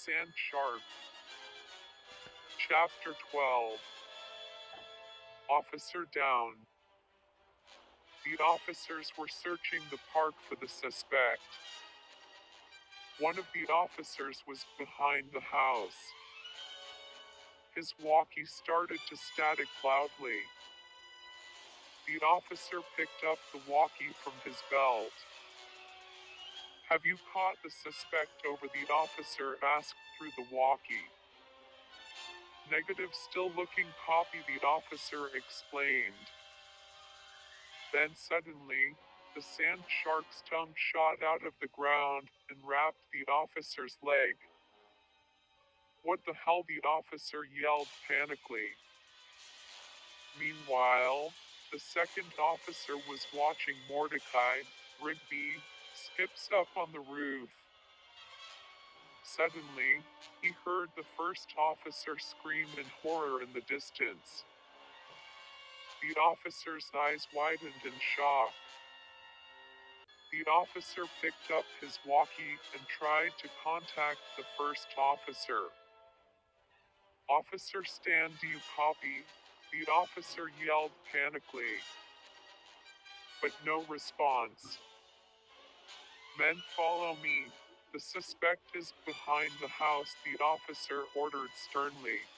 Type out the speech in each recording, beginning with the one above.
Sand Shark. Chapter 12. Officer Down. The officers were searching the park for the suspect. One of the officers was behind the house. His walkie started to static loudly. The officer picked up the walkie from his belt. "Have you caught the suspect over?" the officer asked through the walkie. "Negative, still looking, copy," the officer explained. Then suddenly, the sand shark's tongue shot out of the ground and wrapped the officer's leg. "What the hell?" the officer yelled panically. Meanwhile, the second officer was watching Mordecai, Rigby, Skips up on the roof. Suddenly, he heard the first officer scream in horror in the distance. The officer's eyes widened in shock. The officer picked up his walkie and tried to contact the first officer. "Officer Stan, do you copy?" the officer yelled panically. But no response. "Men, follow me. The suspect is behind the house," the officer ordered sternly.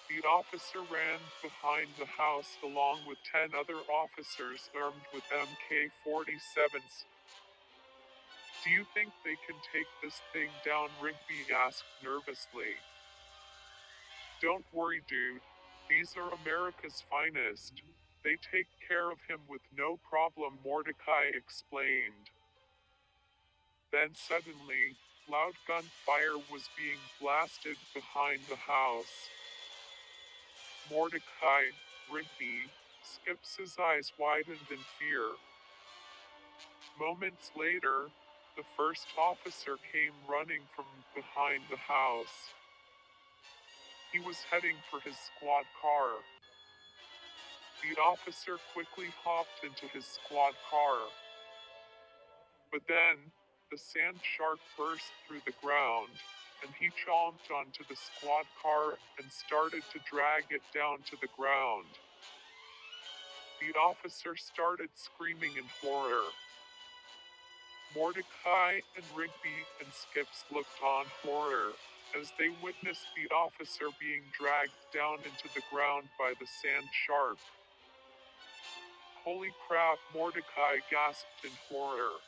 The officer ran behind the house along with 10 other officers armed with MK-47s. "Do you think they can take this thing down?" Rigby asked nervously. "Don't worry, dude. These are America's finest. They take care of him with no problem," Mordecai explained. Then suddenly, loud gunfire was being blasted behind the house. Mordecai, Rigby, Skips' eyes widened in fear. Moments later, the first officer came running from behind the house. He was heading for his squad car. The officer quickly hopped into his squad car. But then, the sand shark burst through the ground, and he chomped onto the squad car and started to drag it down to the ground. The officer started screaming in horror. Mordecai and Rigby and Skips looked on horror as they witnessed the officer being dragged down into the ground by the sand shark. "Holy crap," Mordecai gasped in horror.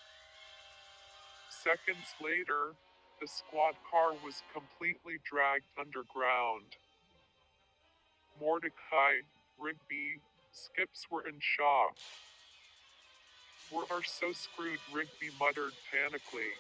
Seconds later, the squad car was completely dragged underground. Mordecai, Rigby, Skips were in shock. "We are so screwed," Rigby muttered panically.